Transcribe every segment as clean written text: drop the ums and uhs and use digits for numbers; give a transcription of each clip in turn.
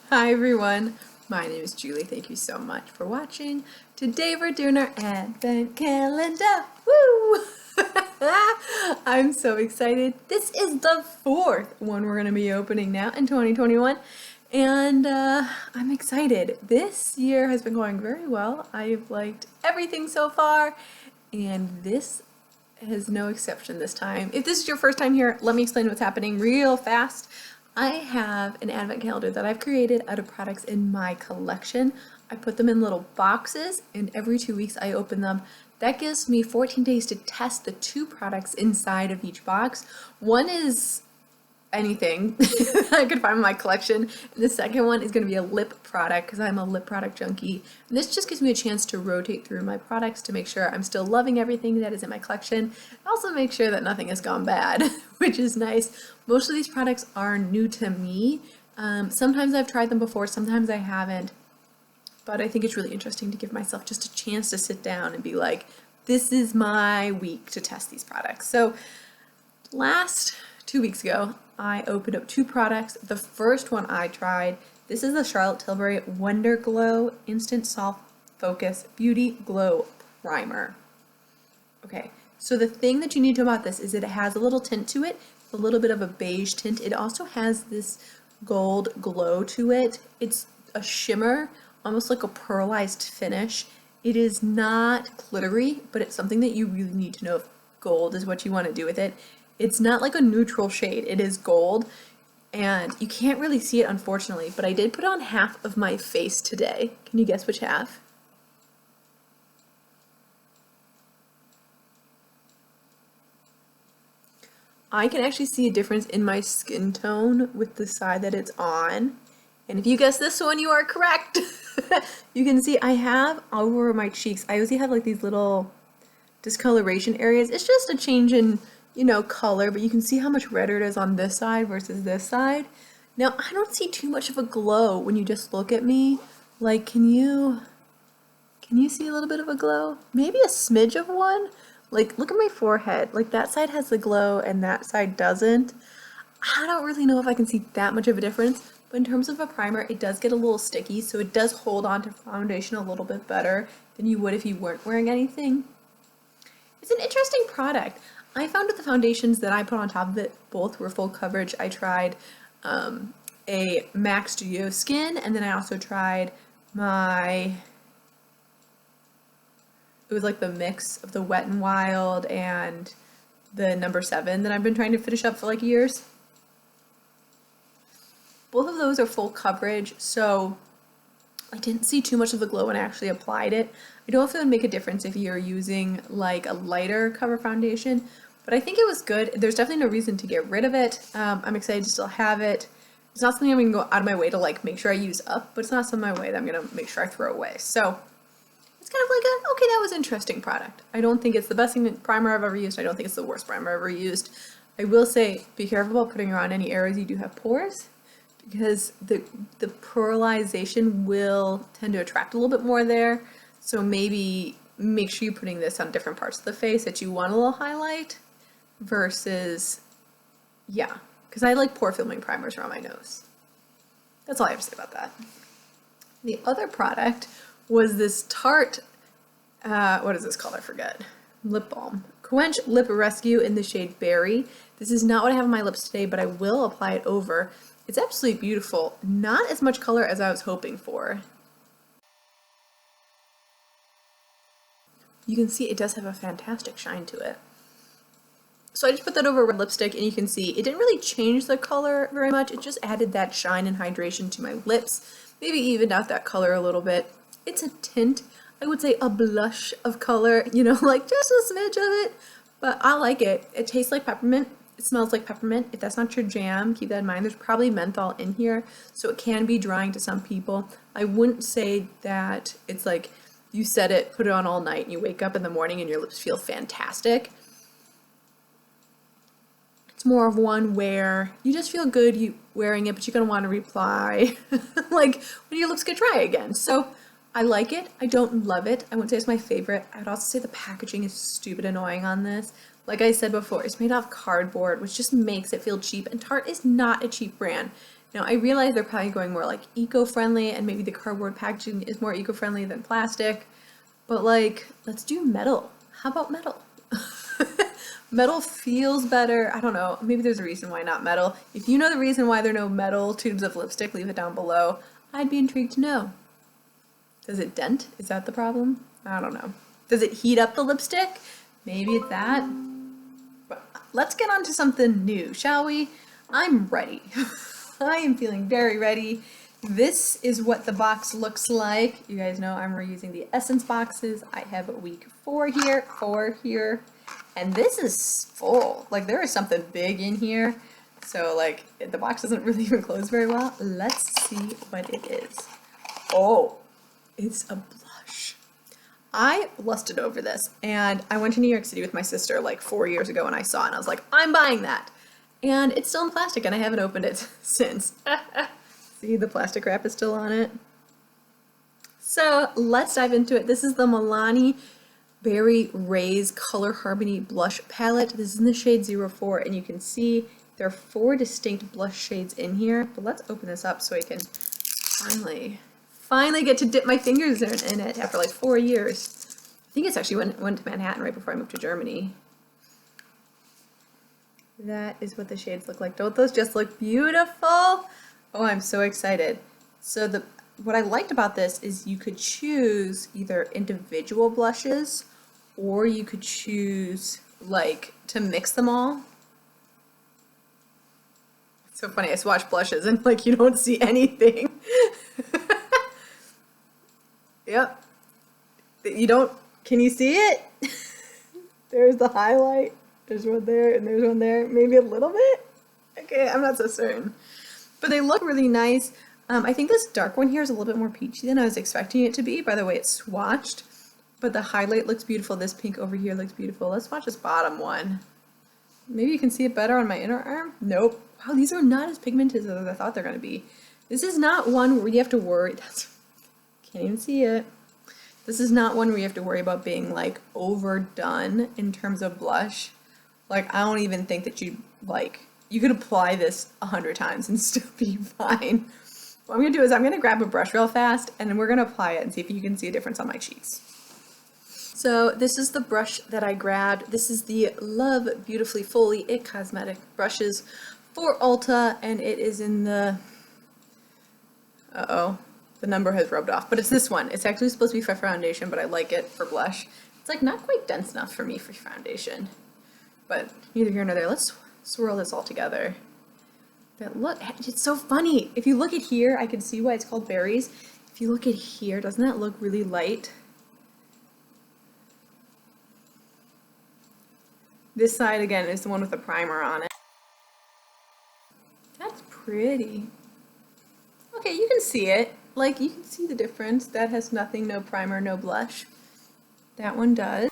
Hi everyone, my name is Julie. Thank you so much for watching. Today we're doing our advent calendar. Woo! I'm so excited. This is the fourth one we're going to be opening now in 2021. And I'm excited. This year has been going very well. I've liked everything so far, and this is no exception this time. If this is your first time here, let me explain what's happening real fast. I have an advent calendar that I've created out of products in my collection. I put them in little boxes, and every 2 weeks I open them. That gives me 14 days to test the two products inside of each box. One is anything I could find in my collection, and the second one is going to be a lip product because I'm a lip product junkie. And this just gives me a chance to rotate through my products to make sure I'm still loving everything that is in my collection, and also make sure that nothing has gone bad, which is nice. Most of these products are new to me. Sometimes I've tried them before, sometimes I haven't, but I think it's really interesting to give myself just a chance to sit down and be like, this is my week to test these products. So last 2 weeks ago, I opened up two products. The first one I tried, this is the Charlotte Tilbury Wonder Glow Instant Soft Focus Beauty Glow Primer. Okay, so the thing that you need to know about this is that it has a little tint to it, a little bit of a beige tint. It also has this gold glow to it. It's a shimmer, almost like a pearlized finish. It is not glittery, but it's something that you really need to know if gold is what you want to do with it. It's not like a neutral shade, it is gold, and you can't really see it unfortunately, but I did put on half of my face today. Can you guess which half? I can actually see a difference in my skin tone with the side that it's on. And if you guess this one, you are correct. You can see I have over my cheeks, I usually have like these little discoloration areas. It's just a change in, color, but you can see how much redder it is on this side versus this side. Now, I don't see too much of a glow when you just look at me. Like, can you see a little bit of a glow? Maybe a smidge of one? Like, look at my forehead. Like, that side has the glow and that side doesn't. I don't really know if I can see that much of a difference, but in terms of a primer, it does get a little sticky, so it does hold on to foundation a little bit better than you would if you weren't wearing anything. It's an interesting product. I found with the foundations that I put on top of it, both were full coverage. I tried a MAC Studio Skin, and then I also tried it was like the mix of the Wet n Wild and the number 7 that I've been trying to finish up for like years. Both of those are full coverage, so I didn't see too much of the glow when I actually applied it. I don't know if it would make a difference if you're using like a lighter cover foundation, but I think it was good. There's definitely no reason to get rid of it. I'm excited to still have it. It's not something I'm going to go out of my way to like make sure I use up, but it's not something my way that I'm going to make sure I throw away. So it's kind of like okay, that was an interesting product. I don't think it's the best primer I've ever used. I don't think it's the worst primer I've ever used. I will say, be careful about putting around any areas you do have pores, because the pearlization will tend to attract a little bit more there. So maybe make sure you're putting this on different parts of the face that you want a little highlight versus, yeah, because I like pore filming primers around my nose. That's all I have to say about that. The other product was this Tarte, what is this called? I forget. Lip balm. Quench Lip Rescue in the shade Berry. This is not what I have on my lips today, but I will apply it over. It's absolutely beautiful. Not as much color as I was hoping for. You can see it does have a fantastic shine to it. So I just put that over red lipstick, and you can see it didn't really change the color very much. It just added that shine and hydration to my lips. Maybe evened out that color a little bit. It's a tint. I would say a blush of color, like just a smidge of it. But I like it. It tastes like peppermint. It smells like peppermint. If that's not your jam, keep that in mind. There's probably menthol in here, so it can be drying to some people. I wouldn't say that it's like you set it, put it on all night, and you wake up in the morning and your lips feel fantastic. It's more of one where you just feel good wearing it, but you're going to want to reapply like when your lips get dry again. So I like it. I don't love it. I wouldn't say it's my favorite. I'd also say the packaging is stupid annoying on this. Like I said before, it's made out of cardboard, which just makes it feel cheap, and Tarte is not a cheap brand. Now, I realize they're probably going more like eco-friendly, and maybe the cardboard packaging is more eco-friendly than plastic, but like, let's do metal. How about metal? Metal feels better. I don't know. Maybe there's a reason why not metal. If you know the reason why there are no metal tubes of lipstick, leave it down below. I'd be intrigued to know. Does it dent? Is that the problem? I don't know. Does it heat up the lipstick? Maybe it's that. But let's get on to something new, shall we? I'm ready. I am feeling very ready. This is what the box looks like. You guys know I'm reusing the Essence boxes. I have week 4 here, and this is full. Like, there is something big in here. So like, the box doesn't really even close very well. Let's see what it is. Oh, it's a blush. I lusted over this, and I went to New York City with my sister like 4 years ago, and I saw it and I was like, I'm buying that. And it's still in plastic, and I haven't opened it since. See, the plastic wrap is still on it. So let's dive into it. This is the Milani Berry Rays Color Harmony Blush Palette. This is in the shade 04, and you can see there are 4 distinct blush shades in here. But let's open this up so I can finally get to dip my fingers in it after like 4 years. I think it's actually went to Manhattan right before I moved to Germany. That is what the shades look like. Don't those just look beautiful? Oh, I'm so excited. So what I liked about this is you could choose either individual blushes, or you could choose like to mix them all. It's so funny, I swatch blushes and like you don't see anything. Yep. You don't, can you see it? There's the highlight. There's one there and there's one there. Maybe a little bit? Okay, I'm not so certain. But they look really nice. I think this dark one here is a little bit more peachy than I was expecting it to be by the way it's swatched. But the highlight looks beautiful. This pink over here looks beautiful. Let's swatch this bottom one. Maybe you can see it better on my inner arm. Nope. Wow, these are not as pigmented as I thought they're going to be. This is not one where you have to worry. Can't even see it. This is not one where you have to worry about being like overdone in terms of blush. Like, I don't even think that you could apply this 100 times and still be fine. What I'm gonna do is I'm gonna grab a brush real fast and then we're gonna apply it and see if you can see a difference on my cheeks. So this is the brush that I grabbed. This is the Love Beautifully Fully It Cosmetic brushes for Ulta, and it is in the, the number has rubbed off, but it's this one. It's actually supposed to be for foundation, but I like it for blush. It's like not quite dense enough for me for foundation, but neither here nor there. Let's swirl this all together. That look, it's so funny. If you look at here, I can see why it's called berries. If you look at here, doesn't that look really light? This side again is the one with the primer on it. That's pretty. Okay, you can see it. Like, you can see the difference. That has nothing, no primer, no blush. That one does.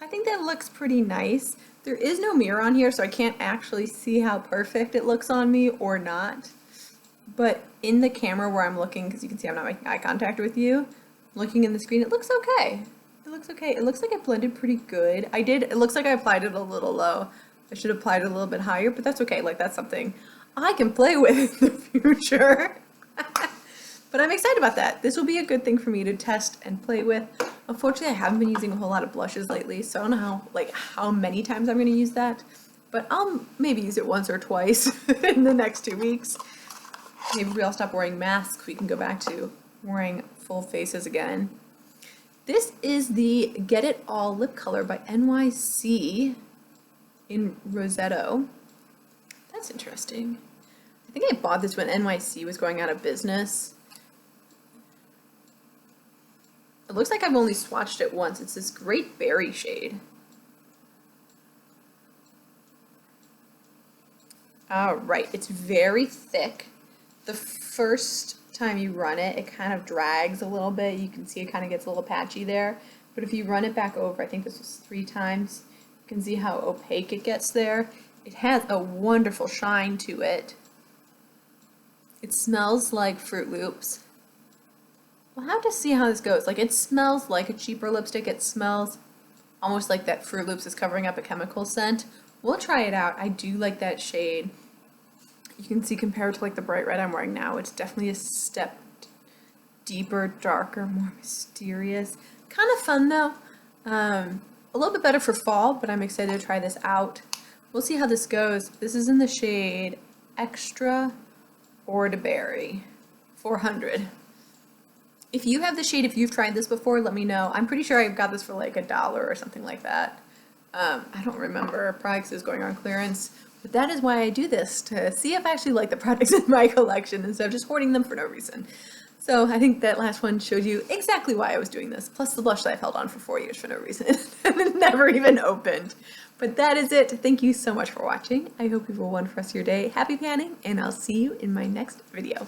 I think that looks pretty nice. There is no mirror on here, so I can't actually see how perfect it looks on me or not. But in the camera where I'm looking, because you can see I'm not making eye contact with you, looking in the screen, it looks okay. It looks okay. It looks like it blended pretty good. It looks like I applied it a little low. I should have applied it a little bit higher, but that's okay. Like, that's something I can play with in the future. But I'm excited about that. This will be a good thing for me to test and play with. Unfortunately, I haven't been using a whole lot of blushes lately, so I don't know how many times I'm going to use that. But I'll maybe use it once or twice in the next 2 weeks. Maybe we all stop wearing masks. We can go back to wearing full faces again. This is the Get It All lip color by NYC in Rosetto. That's interesting. I think I bought this when NYC was going out of business. It looks like I've only swatched it once. It's this great berry shade. All right, it's very thick. The first time you run it, it kind of drags a little bit. You can see it kind of gets a little patchy there. But if you run it back over, I think this was 3 times, you can see how opaque it gets there. It has a wonderful shine to it. It smells like Fruit Loops. We'll have to see how this goes. Like, it smells like a cheaper lipstick. It smells almost like that Fruit Loops is covering up a chemical scent. We'll try it out. I do like that shade. You can see compared to like the bright red I'm wearing now, it's definitely a step deeper, darker, more mysterious. Kind of fun though. A little bit better for fall, but I'm excited to try this out. We'll see how this goes. This is in the shade Extra Orderberry 400. If you have the shade, if you've tried this before, let me know. I'm pretty sure I got this for like $1 or something like that. I don't remember, probably because it was going on clearance. But that is why I do this, to see if I actually like the products in my collection instead of just hoarding them for no reason. So I think that last one showed you exactly why I was doing this, plus the blush that I've held on for 4 years for no reason and it never even opened. But that is it. Thank you so much for watching. I hope you have a wonderful rest of your day. Happy panning, and I'll see you in my next video.